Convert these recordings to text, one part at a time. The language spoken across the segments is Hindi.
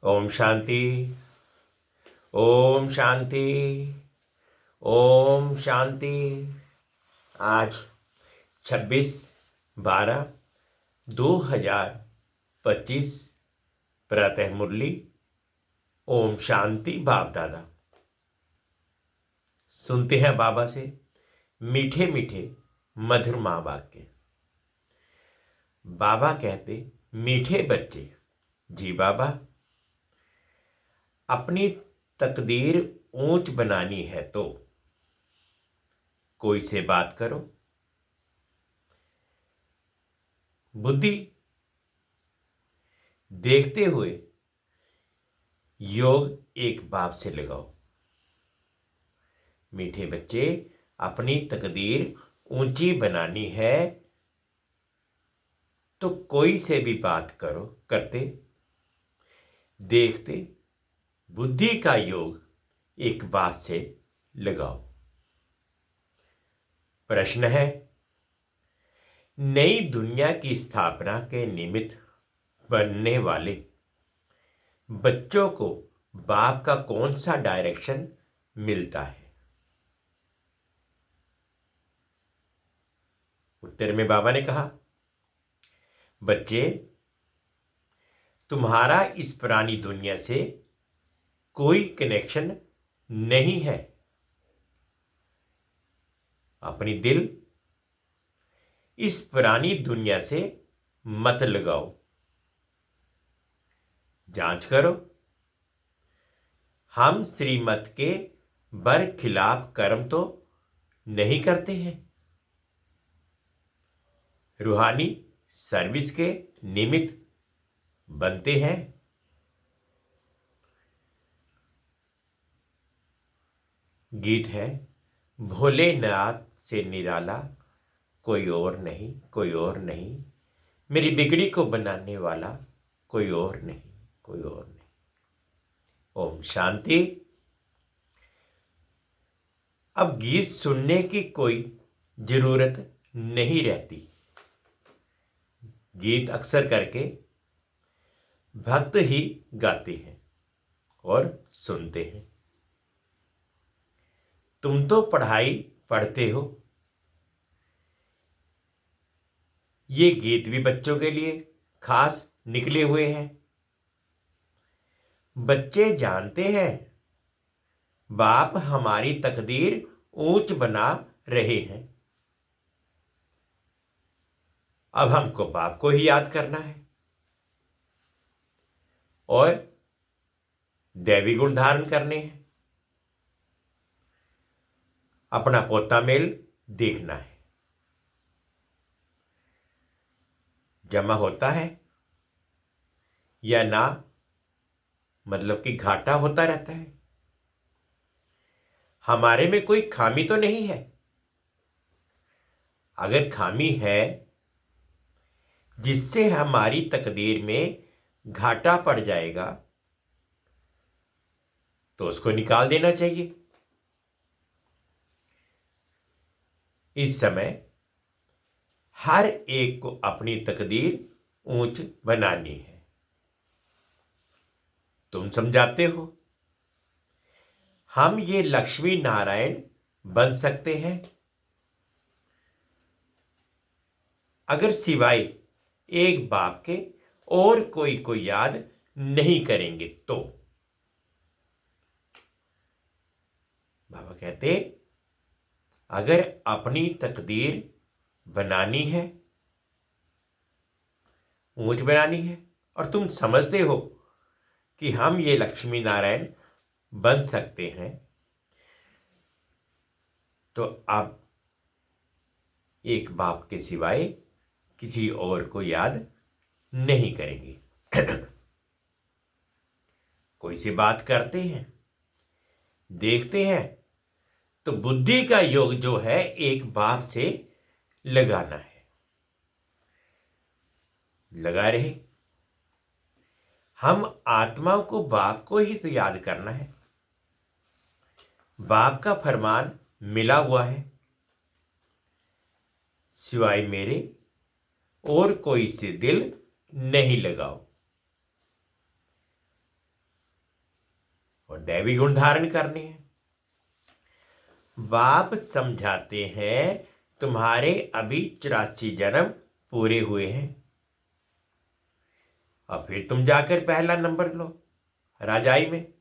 ओम शांति। ओम शांति। ओम शांति। आज 26/12/2025 प्रातः मुरली। ओम शांति। बाप दादा सुनते हैं बाबा से मीठे मीठे मधुर माँ वाक्य। बाबा कहते, मीठे बच्चे, जी बाबा, अपनी तकदीर ऊंच बनानी है तो कोई से बात करो, बुद्धि देखते हुए योग एक बाप से लगाओ। मीठे बच्चे, अपनी तकदीर ऊंची बनानी है तो कोई से भी बात करो, करते देखते बुद्धि का योग एक बात से लगाओ। प्रश्न है, नई दुनिया की स्थापना के निमित्त बनने वाले बच्चों को बाप का कौन सा डायरेक्शन मिलता है? उत्तर में बाबा ने कहा, बच्चे, तुम्हारा इस पुरानी दुनिया से कोई कनेक्शन नहीं है। अपनी दिल इस पुरानी दुनिया से मत लगाओ। जांच करो, हम श्रीमत के बरखिलाफ कर्म तो नहीं करते हैं। रूहानी सर्विस के निमित्त बनते हैं। गीत है, भोलेनाथ से निराला कोई और नहीं, कोई और नहीं, मेरी बिगड़ी को बनाने वाला कोई और नहीं, कोई और नहीं। ओम शांति। अब गीत सुनने की कोई जरूरत नहीं रहती। गीत अक्सर करके भक्त ही गाते हैं और सुनते हैं। तुम तो पढ़ाई पढ़ते हो। ये गीत भी बच्चों के लिए खास निकले हुए हैं। बच्चे जानते हैं बाप हमारी तकदीर ऊंच बना रहे हैं। अब हमको बाप को ही याद करना है और दैवी गुण धारण करने हैं। अपना पोता मेल देखना है। जमा होता है या ना, मतलब कि घाटा होता रहता है। हमारे में कोई खामी तो नहीं है। अगर खामी है जिससे हमारी तकदीर में घाटा पड़ जाएगा तो उसको निकाल देना चाहिए। इस समय हर एक को अपनी तकदीर ऊंच बनानी है। तुम समझाते हो, हम ये लक्ष्मी नारायण बन सकते हैं अगर सिवाय एक बाप के और कोई को याद नहीं करेंगे तो। बाबा कहते, अगर अपनी तकदीर बनानी है, ऊंच बनानी है, और तुम समझते हो कि हम ये लक्ष्मी नारायण बन सकते हैं, तो आप एक बाप के सिवाय किसी और को याद नहीं करेंगे। कोई से बात करते हैं, देखते हैं, तो बुद्धि का योग जो है एक बाप से लगाना है। लगा रहे। हम आत्माओं को बाप को ही तो याद करना है। बाप का फरमान मिला हुआ है, सिवाय मेरे और कोई से दिल नहीं लगाओ। और दैवी गुण धारण करने हैं। बाप समझाते हैं तुम्हारे अभी 84 जन्म पूरे हुए हैं, और फिर तुम जाकर पहला नंबर लो राजाई में।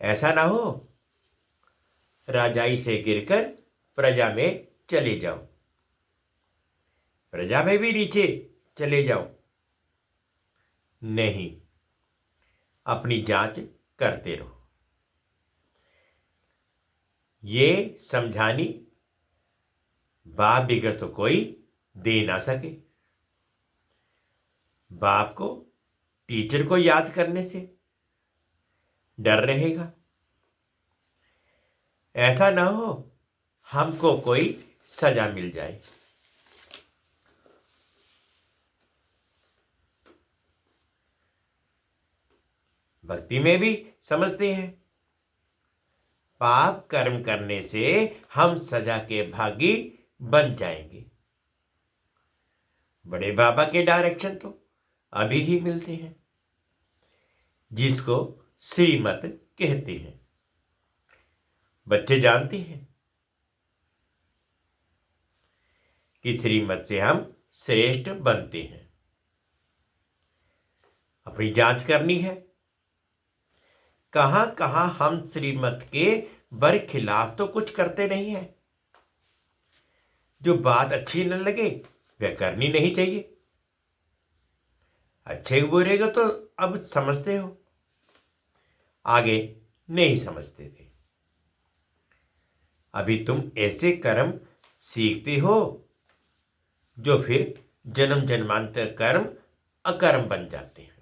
ऐसा ना हो राजाई से गिरकर प्रजा में चले जाओ, प्रजा में भी नीचे चले जाओ। नहीं, अपनी जांच करते रहो। ये समझानी बाप बिगड़ तो कोई दे ना सके। बाप को टीचर को याद करने से डर रहेगा। ऐसा ना हो हमको कोई सजा मिल जाए। भक्ति में भी समझते हैं पाप कर्म करने से हम सजा के भागी बन जाएंगे। बड़े बाबा के डायरेक्शन तो अभी ही मिलते हैं, जिसको श्रीमत कहते हैं। बच्चे जानते हैं कि श्रीमत से हम श्रेष्ठ बनते हैं। अपनी जांच करनी है, कहां कहां हम श्रीमत के बरखिलाफ तो कुछ करते नहीं है। जो बात अच्छी न लगे वह करनी नहीं चाहिए। अच्छे बुरे को तो अब समझते हो, आगे नहीं समझते थे। अभी तुम ऐसे कर्म सीखते हो जो फिर जन्म जन्मांतर कर्म अकर्म बन जाते हैं।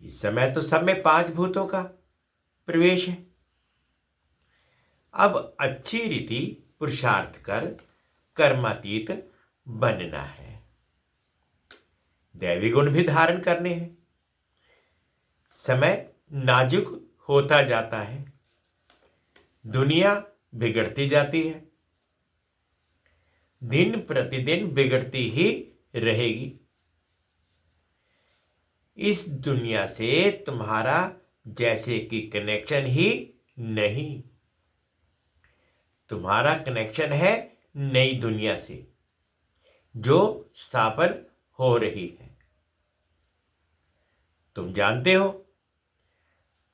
इस समय तो सब में 5 भूतों का प्रवेश है। अब अच्छी रीति पुरुषार्थ कर कर्मातीत बनना है। दैवी गुण भी धारण करने हैं। समय नाजुक होता जाता है, दुनिया बिगड़ती जाती है, दिन प्रतिदिन बिगड़ती ही रहेगी। इस दुनिया से तुम्हारा जैसे कि कनेक्शन ही नहीं। तुम्हारा कनेक्शन है नई दुनिया से जो स्थापन हो रही है। तुम जानते हो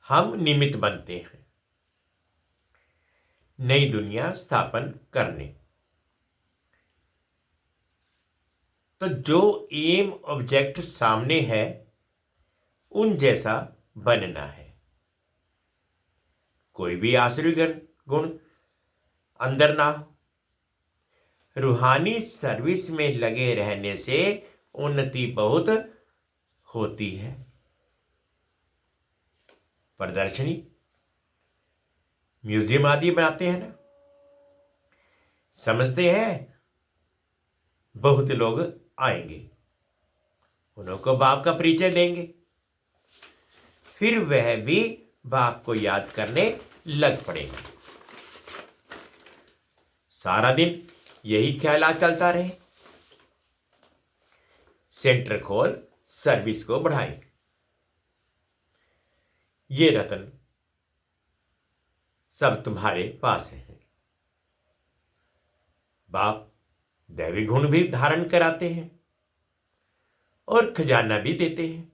हम निमित्त बनते हैं नई दुनिया स्थापन करने। तो जो एम ऑब्जेक्ट सामने है उन जैसा बनना है। कोई भी आसुरी गुण अंदर ना हो। रूहानी सर्विस में लगे रहने से उन्नति बहुत होती है। प्रदर्शनी म्यूजियम आदि बनाते हैं ना, समझते हैं बहुत लोग आएंगे, उनको बाप का परिचय देंगे, फिर वह भी बाप को याद करने लग पड़ेंगे। सारा दिन यही ख्याल चलता रहे। सेंटर खोल सर्विस को बढ़ाए। ये रतन सब तुम्हारे पास है। बाप दैवी गुण भी धारण कराते हैं और खजाना भी देते हैं।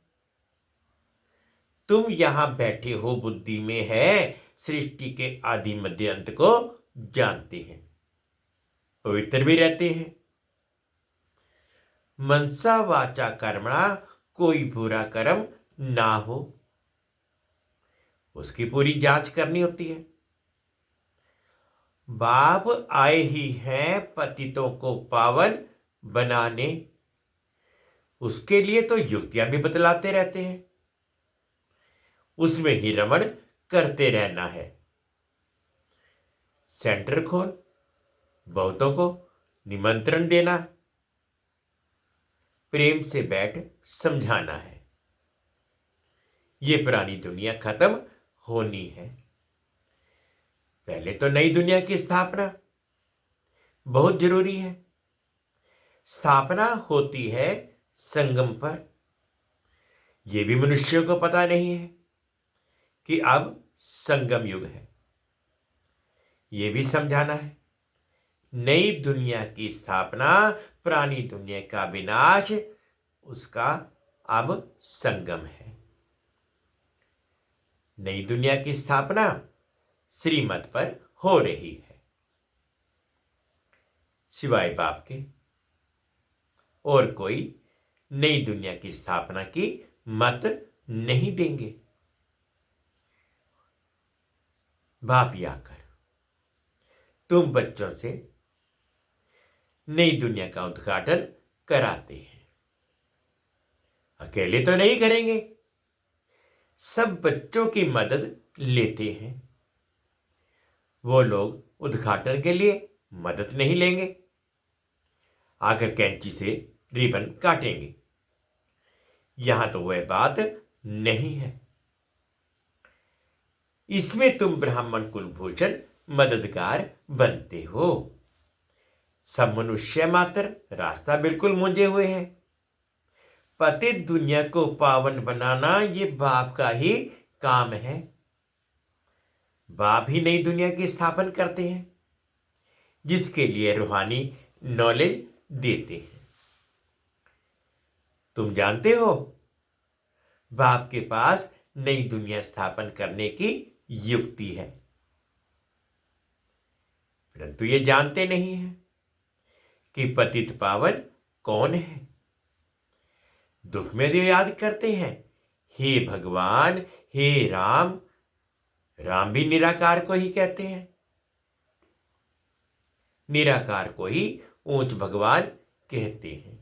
तुम यहां बैठे हो, बुद्धि में है, सृष्टि के आदि मध्य अंत को जानते हैं, पवित्र भी रहते हैं। मनसा वाचा कर्मणा कोई बुरा कर्म ना हो, उसकी पूरी जांच करनी होती है। बाप आए ही हैं पतितों को पावन बनाने, उसके लिए तो युक्तियां भी बतलाते रहते हैं, उसमें ही रमण करते रहना है। सेंटर खोल बहुतों को निमंत्रण देना, प्रेम से बैठ समझाना है। ये पुरानी दुनिया खत्म होनी है। पहले तो नई दुनिया की स्थापना बहुत जरूरी है। स्थापना होती है संगम पर। ये भी मनुष्य को पता नहीं है कि अब संगम युग है। ये भी समझाना है, नई दुनिया की स्थापना, पुरानी दुनिया का विनाश, उसका अब संगम है। नई दुनिया की स्थापना श्रीमत पर हो रही है, सिवाय बाप के और कोई नई दुनिया की स्थापना की मत नहीं देंगे। बाप ही आकर तुम बच्चों से नई दुनिया का उद्घाटन कराते हैं। अकेले तो नहीं करेंगे, सब बच्चों की मदद लेते हैं। वो लोग उद्घाटन के लिए मदद नहीं लेंगे, आकर कैंची से रिबन काटेंगे। यहां तो वह बात नहीं है। इसमें तुम ब्राह्मण कुलभूषण मददगार बनते हो। सब मनुष्य मात्र रास्ता बिल्कुल मूंझे हुए हैं। पतित दुनिया को पावन बनाना ये बाप का ही काम है। बाप ही नई दुनिया की स्थापना करते हैं, जिसके लिए रूहानी नॉलेज देते हैं। तुम जानते हो, बाप के पास नई दुनिया स्थापन करने की युक्ति है, परंतु ये जानते नहीं है कि पतित पावन कौन है। दुख में जो याद करते हैं, हे भगवान, हे राम। राम भी निराकार को ही कहते हैं, निराकार को ही ऊंच भगवान कहते हैं।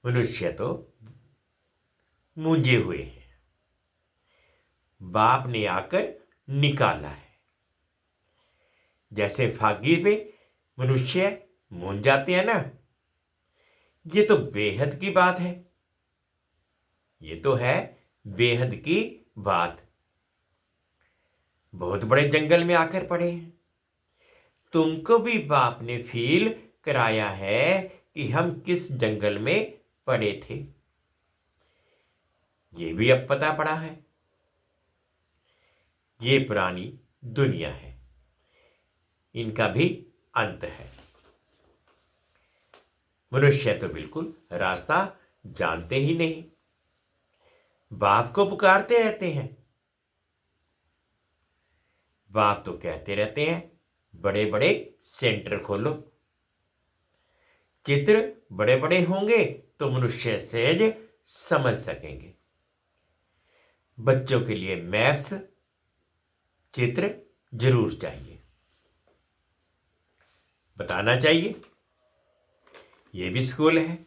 मनुष्य तो मूंझे हुए हैं, बाप ने आकर निकाला है। जैसे फागी पे मनुष्य मूंझ जाते हैं ना, ये तो बेहद की बात है। ये तो है बेहद की बात। बहुत बड़े जंगल में आकर पड़े हैं। तुमको भी बाप ने फील कराया है कि हम किस जंगल में पड़े थे। ये भी अब पता पड़ा है। ये पुरानी दुनिया है, इनका भी अंत है। मनुष्य तो बिल्कुल रास्ता जानते ही नहीं, बाप को पुकारते रहते हैं। बाप तो कहते रहते हैं, बड़े बड़े सेंटर खोलो। चित्र बड़े बड़े होंगे तो मनुष्य सहज समझ सकेंगे। बच्चों के लिए मैप्स, चित्र जरूर चाहिए, बताना चाहिए। ये भी स्कूल है,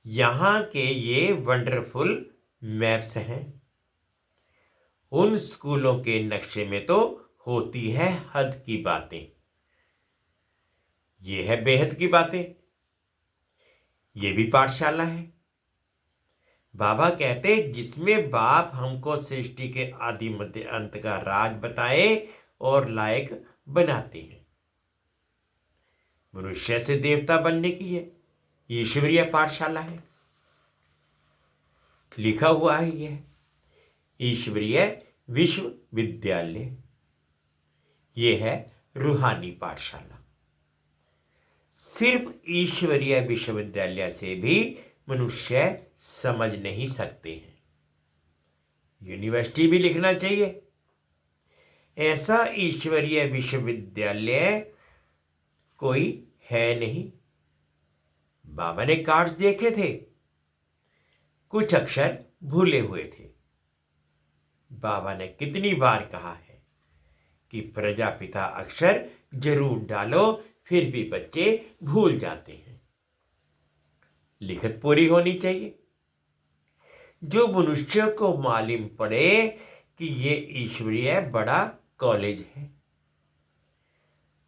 यहां के ये वंडरफुल मैप्स हैं। उन स्कूलों के नक्शे में तो होती है हद की बातें। ये है बेहद की बातें। ये भी पाठशाला है। बाबा कहते, जिसमें बाप हमको सृष्टि के आदि मध्य अंत का राज बताए और लायक बनाते हैं। मनुष्य से देवता बनने की है ईश्वरीय पाठशाला है। लिखा हुआ है यह ईश्वरीय विश्वविद्यालय। यह है रूहानी पाठशाला। सिर्फ ईश्वरीय विश्वविद्यालय से भी मनुष्य समझ नहीं सकते हैं। यूनिवर्सिटी भी लिखना चाहिए। ऐसा ईश्वरीय विश्वविद्यालय कोई है नहीं। बाबा ने कार्ड्स देखे थे, कुछ अक्षर भूले हुए थे। बाबा ने कितनी बार कहा है कि प्रजापिता अक्षर जरूर डालो, फिर भी बच्चे भूल जाते हैं। लिखत पूरी होनी चाहिए। जो मनुष्य को मालूम पड़े कि ये ईश्वरीय बड़ा कॉलेज है।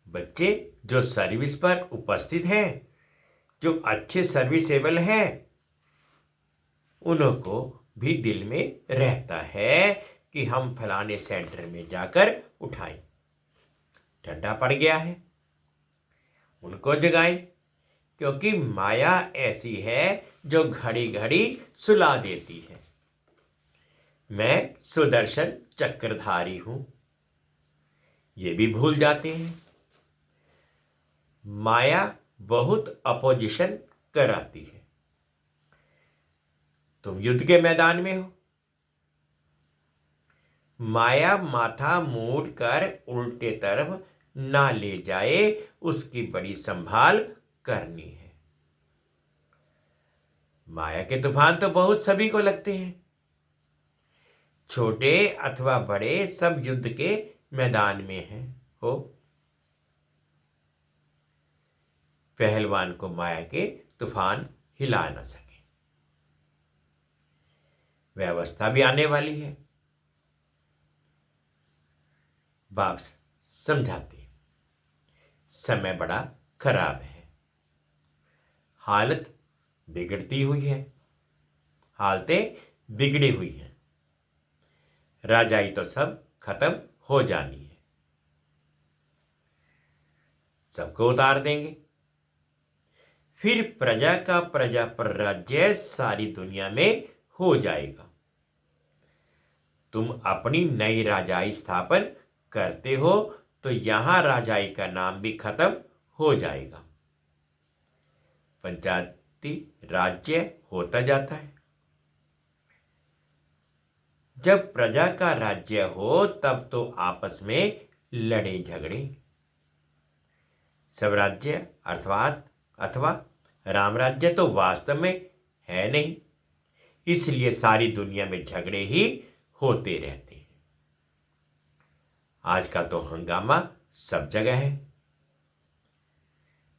बच्चे जो सर्विस पर उपस्थित हैं, जो अच्छे सर्विसेबल हैं, उनको भी दिल में रहता है कि हम फलाने सेंटर में जाकर उठाएं। ठंडा पड़ गया है, उनको जगाएं। क्योंकि माया ऐसी है जो घड़ी घड़ी सुला देती है। मैं सुदर्शन चक्रधारी हूं, ये भी भूल जाते हैं। माया बहुत अपोजिशन कराती है। तुम युद्ध के मैदान में हो, माया माथा मोड़ कर उल्टे तरफ ना ले जाए, उसकी बड़ी संभाल करनी है। माया के तूफान तो बहुत सभी को लगते हैं, छोटे अथवा बड़े, सब युद्ध के मैदान में हैं हो। पहलवान को माया के तूफान हिला न सके। व्यवस्था भी आने वाली है। बाप समझाते, समय बड़ा खराब है, हालत बिगड़ती हुई है, हालतें बिगड़ी हुई हैं। राजाई तो सब खत्म हो जानी है, सबको उतार देंगे। फिर प्रजा का प्रजा पर राज्य सारी दुनिया में हो जाएगा। तुम अपनी नई राजाई स्थापन करते हो तो यहां राजाई का नाम भी खत्म हो जाएगा। पंचायती राज्य होता जाता है। जब प्रजा का राज्य हो तब तो आपस में लड़े झगड़े। सब राज्य अथवा राम राज्य तो वास्तव में है नहीं, इसलिए सारी दुनिया में झगड़े ही होते रहते हैं। आज का तो हंगामा सब जगह है।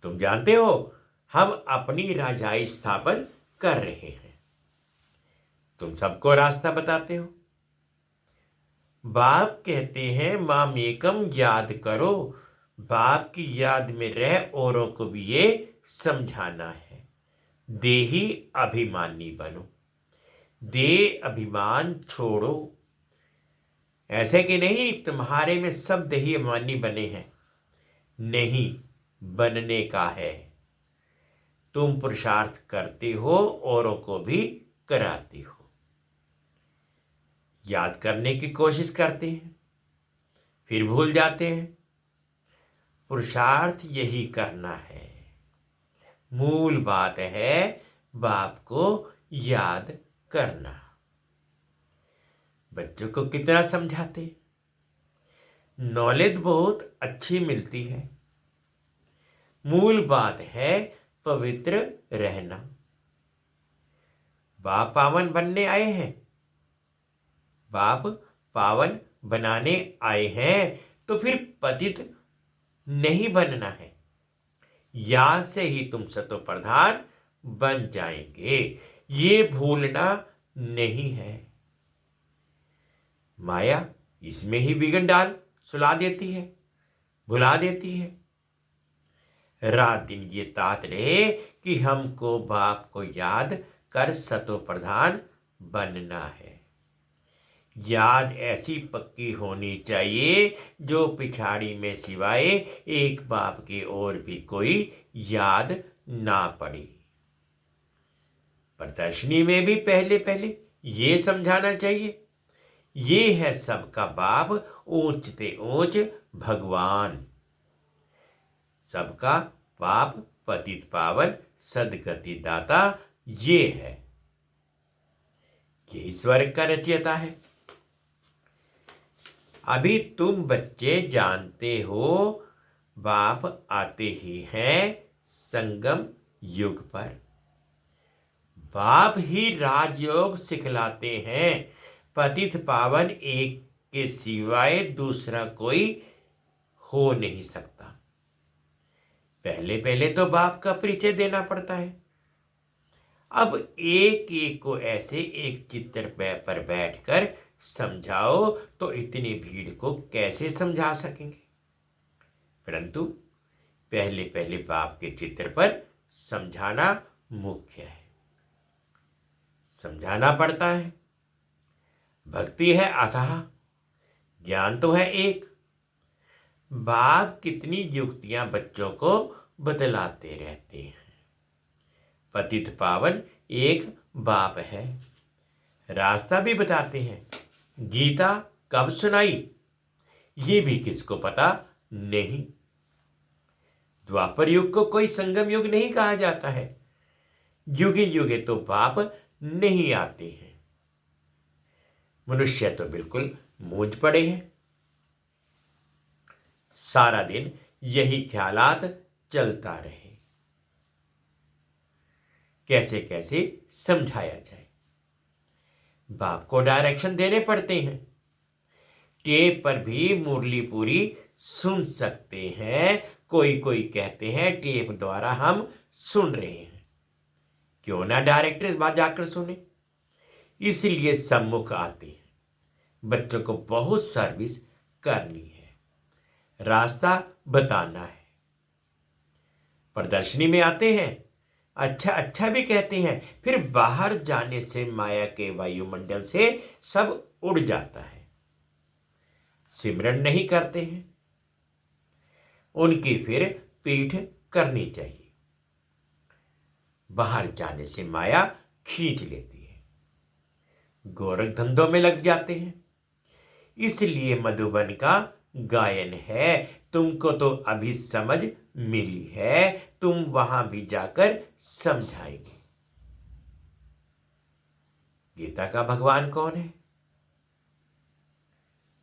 तुम जानते हो, हम अपनी राजाई स्थापन कर रहे हैं। तुम सबको रास्ता बताते हो। बाप कहते हैं मामेकम याद करो। बाप की याद में रह औरों को भी ये समझाना है। देही अभिमानी बनो, दे अभिमान छोड़ो। ऐसे कि नहीं तुम्हारे में सब देही अभिमानी बने हैं, नहीं, बनने का है। तुम पुरुषार्थ करते हो, औरों को भी कराती हो। याद करने की कोशिश करते हैं, फिर भूल जाते हैं। पुरुषार्थ यही करना है। मूल बात है बाप को याद करना। बच्चों को कितना समझाते, नॉलेज बहुत अच्छी मिलती है। मूल बात है पवित्र रहना। बाप पावन बनने आए हैं, बाप पावन बनाने आए हैं, तो फिर पतित नहीं बनना है। यहां से ही तुम सतो प्रधान बन जाएंगे, ये भूलना नहीं है। माया इसमें ही बिगड़ डाल सुला देती है, भुला देती है। रात दिन ये तात रहे कि हमको बाप को याद कर सतो प्रधान बनना है। याद ऐसी पक्की होनी चाहिए जो पिछाड़ी में सिवाय एक बाप के और भी कोई याद ना पड़े। प्रदर्शनी में भी पहले पहले ये समझाना चाहिए, ये है सबका बाप, ऊंचते ऊंच भगवान। सबका बाप पतित पावन सदगति दाता, ये है, यही स्वर्ग का रचयिता है। अभी तुम बच्चे जानते हो बाप आते ही हैं संगम युग पर। बाप ही राजयोग सिखलाते हैं। पतित पावन एक के सिवाय दूसरा कोई हो नहीं सकता। पहले पहले तो बाप का परिचय देना पड़ता है। अब एक एक को ऐसे एक चित्र पर बैठकर समझाओ तो इतनी भीड़ को कैसे समझा सकेंगे। परंतु पहले पहले बाप के चित्र पर समझाना मुख्य है, समझाना पड़ता है। भक्ति है अथाह, ज्ञान तो है एक। बाप कितनी युक्तियां बच्चों को बतलाते रहते हैं। पतित पावन एक बाप है। रास्ता भी बताते हैं। गीता कब सुनाई ये भी किसको पता नहीं। द्वापर युग को कोई संगम युग नहीं कहा जाता है। युगे युगे तो बाप नहीं आते हैं। मनुष्य तो बिल्कुल मूंझ पड़े हैं। सारा दिन यही ख्यालात चलता रहे। कैसे कैसे समझाया जाए। बाप को डायरेक्शन देने पड़ते हैं। टेप पर भी मुरली पूरी सुन सकते हैं। कोई कोई कहते हैं टेप द्वारा हम सुन रहे हैं, क्यों ना डायरेक्टर जाकर सुने। इसलिए सम्मुख आते हैं। बच्चों को बहुत सर्विस करनी है, रास्ता बताना है। प्रदर्शनी में आते हैं, अच्छा अच्छा भी कहते हैं, फिर बाहर जाने से माया के वायुमंडल से सब उड़ जाता है। सिमरन नहीं करते हैं, उनकी फिर पीठ करनी चाहिए। बाहर जाने से माया खींच लेती है, गोरख धंधों में लग जाते हैं। इसलिए मधुबन का गायन है, तुमको तो अभी समझ मिली है, तुम वहां भी जाकर समझाएंगे। गीता का भगवान कौन है?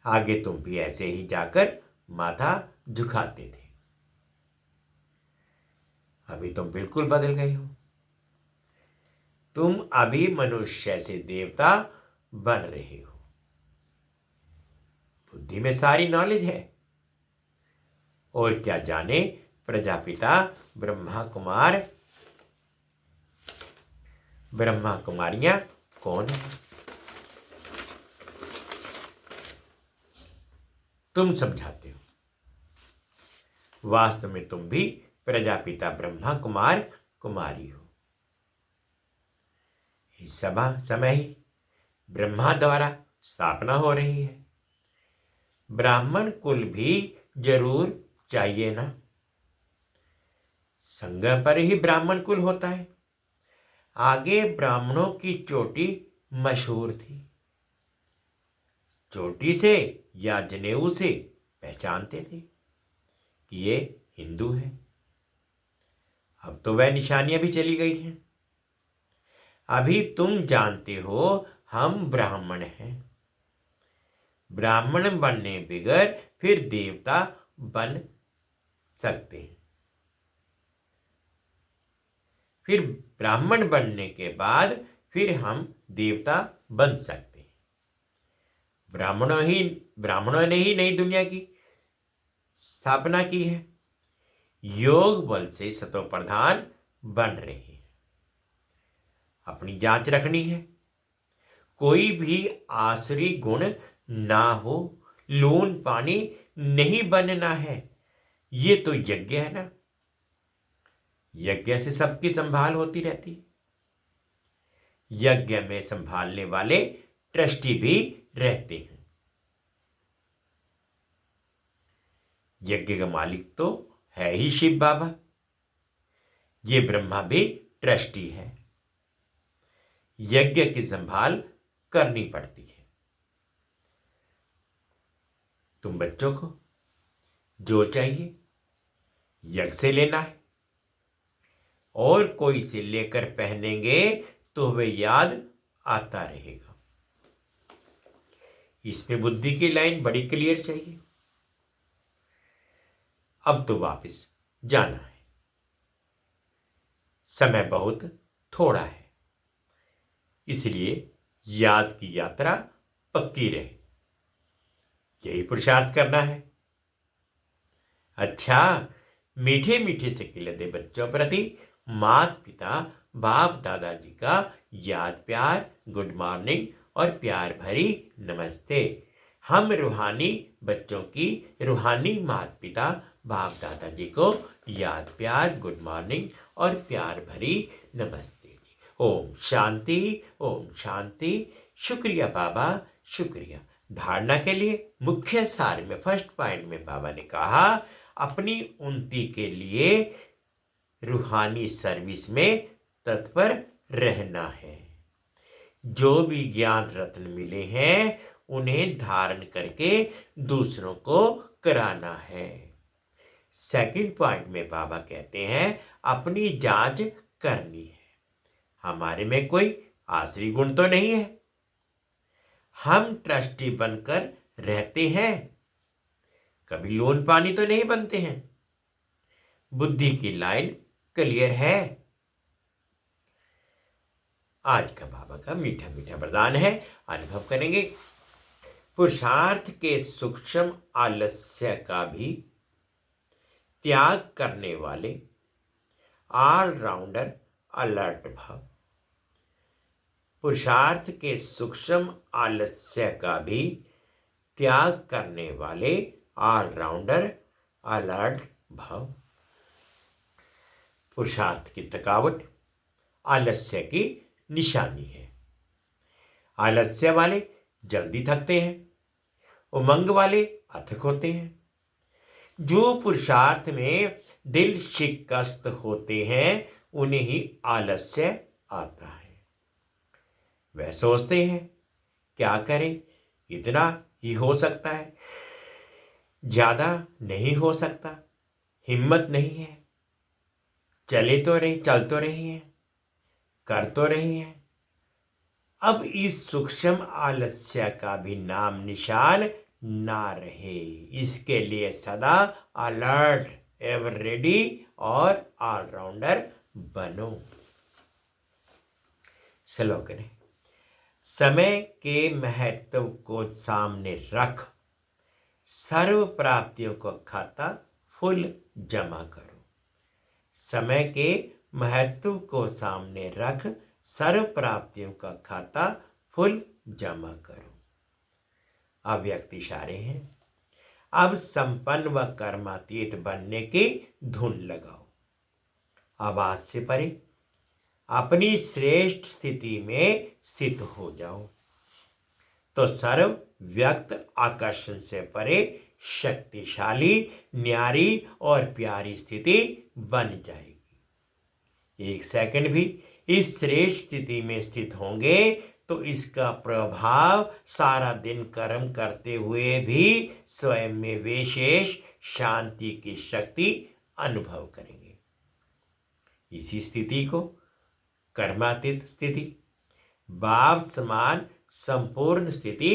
आगे तुम भी ऐसे ही जाकर माथा झुकाते थे, अभी तुम बिल्कुल बदल गए हो। तुम अभी मनुष्य से देवता बन रहे हो। बुद्धि में सारी नॉलेज है, और क्या जाने प्रजापिता ब्रह्मा कुमारियां कौन है। तुम समझाते हो, वास्तव में तुम भी प्रजापिता ब्रह्मा कुमारी हो। इस समय ही ब्रह्मा द्वारा स्थापना हो रही है। ब्राह्मण कुल भी जरूर चाहिए ना। संग पर ही ब्राह्मण कुल होता है। आगे ब्राह्मणों की चोटी मशहूर थी। चोटी से या जनेऊ से पहचानते थे कि ये हिंदू है। अब तो वह निशानियां भी चली गई हैं। अभी तुम जानते हो हम ब्राह्मण हैं। ब्राह्मण बनने बगैर फिर देवता बन सकते हैं। फिर ब्राह्मण बनने के बाद फिर हम देवता बन सकते हैं। ब्राह्मणों ने ही नई दुनिया की स्थापना की है। योग बल से सतो प्रधान बन रहे हैं। अपनी जांच रखनी है, कोई भी आसुरी गुण ना हो। लून पानी नहीं बनना है। ये तो यज्ञ है ना। यज्ञ से सबकी संभाल होती रहती है। यज्ञ में संभालने वाले ट्रस्टी भी रहते हैं। यज्ञ का मालिक तो है ही शिव बाबा। ये ब्रह्मा भी ट्रस्टी है। यज्ञ की संभाल करनी पड़ती है। तुम बच्चों को जो चाहिए यज्ञ से लेना है, और कोई से लेकर पहनेंगे तो वे याद आता रहेगा। इसमें बुद्धि की लाइन बड़ी क्लियर चाहिए। अब तो वापस जाना है, समय बहुत थोड़ा है, इसलिए याद की यात्रा पक्की रहे, यही पुरुषार्थ करना है। अच्छा, मीठे मीठे से खिलते बच्चों प्रति माता पिता बाप दादाजी का याद प्यार, गुड मॉर्निंग और प्यार भरी नमस्ते। हम रूहानी बच्चों की रूहानी माता पिता बाप दादाजी को याद प्यार, गुड मॉर्निंग और प्यार भरी नमस्ते जी। ओम शांति, ओम शांति। शुक्रिया बाबा, शुक्रिया। धारणा के लिए मुख्य सार में फर्स्ट पॉइंट में बाबा ने कहा, अपनी उन्नति के लिए रूहानी सर्विस में तत्पर रहना है। जो भी ज्ञान रत्न मिले हैं उन्हें धारण करके दूसरों को कराना है। सेकंड पॉइंट में बाबा कहते हैं अपनी जांच करनी है। हमारे में कोई आसरी गुण तो नहीं है, हम ट्रस्टी बनकर रहते हैं, कभी लोन पानी तो नहीं बनते हैं। बुद्धि की लाइन क्लियर है। आज का बाबा का मीठा मीठा वरदान है, अनुभव करेंगे। पुरुषार्थ के सूक्ष्म आलस्य का भी त्याग करने वाले ऑलराउंडर अलर्ट भाव। पुरुषार्थ के सूक्ष्म आलस्य का भी त्याग करने वाले ऑलराउंडर अलर्ट भाव। पुरुषार्थ की थकावट आलस्य की निशानी है। आलस्य वाले जल्दी थकते हैं, उमंग वाले अथक होते हैं। जो पुरुषार्थ में दिल शिकस्त होते हैं उन्हें ही आलस्य आता है। वह सोचते हैं क्या करें, इतना ही हो सकता है, ज्यादा नहीं हो सकता, हिम्मत नहीं है, चल तो रही हैं, कर तो रही हैं। अब इस सूक्ष्म आलस्य का भी नाम निशान ना रहे, इसके लिए सदा अलर्ट, एवर रेडी और ऑलराउंडर बनो। श्लोक है, समय के महत्व को सामने रख सर्व प्राप्तियों का खाता फुल जमा करो। समय के महत्व को सामने रख सर्व प्राप्तियों का खाता फुल जमा करो। अव्यक्त इशारे हैं। अब संपन्न व कर्मातीत बनने की धुन लगाओ। आवाज से परे अपनी श्रेष्ठ स्थिति में स्थित हो जाओ तो सर्व व्यक्त आकर्षण से परे शक्तिशाली, न्यारी और प्यारी स्थिति बन जाएगी। एक सेकंड भी इस श्रेष्ठ स्थिति में स्थित होंगे तो इसका प्रभाव सारा दिन कर्म करते हुए भी स्वयं में विशेष शांति की शक्ति अनुभव करेंगे। इसी स्थिति को कर्मातीत स्थिति, भाव समान संपूर्ण स्थिति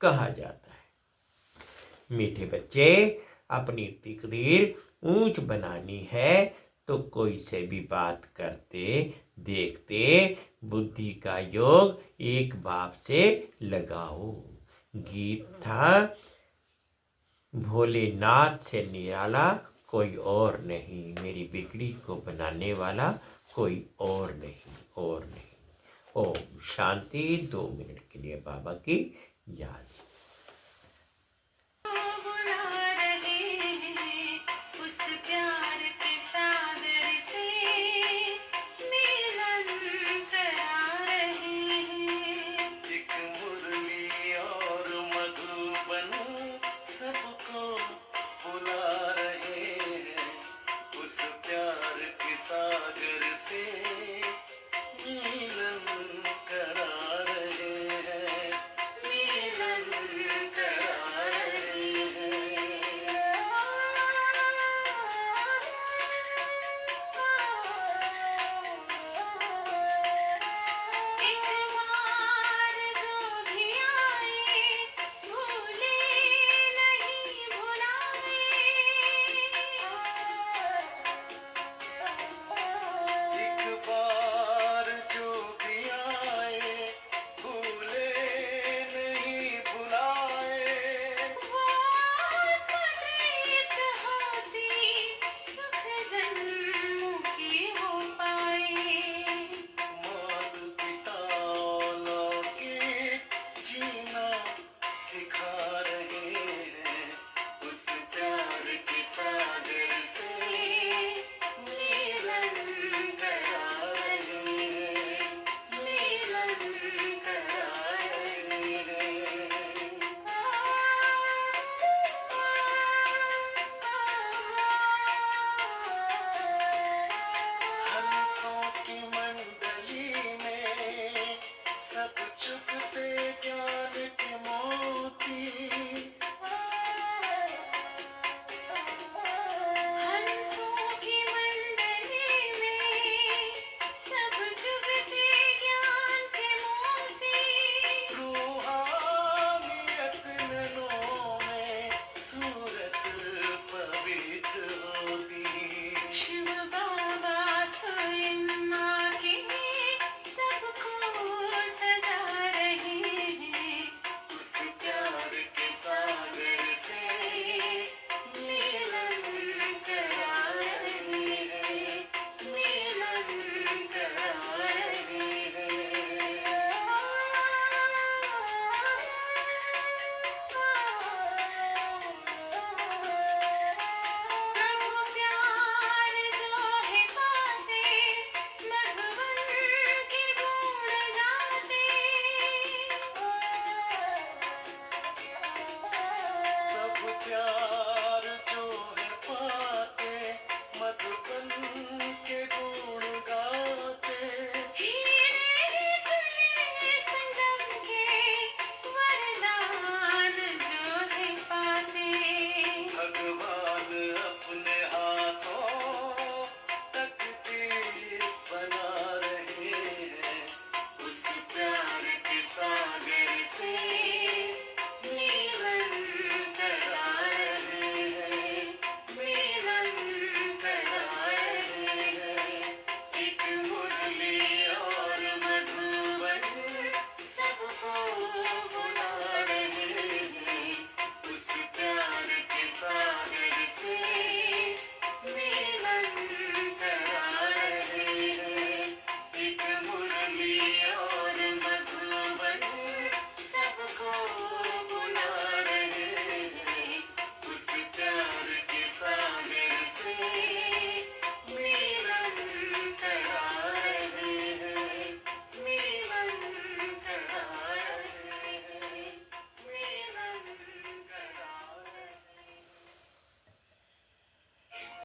कहा जाता है। मीठे बच्चे, अपनी तकदीर ऊंच बनानी है तो कोई से भी बात करते देखते बुद्धि का योग एक बाप से लगाओ। गीत था, भोलेनाथ से निराला कोई और नहीं, मेरी बिगड़ी को बनाने वाला कोई और नहीं। ओम शांति। 2 मिनट के लिए बाबा की याद।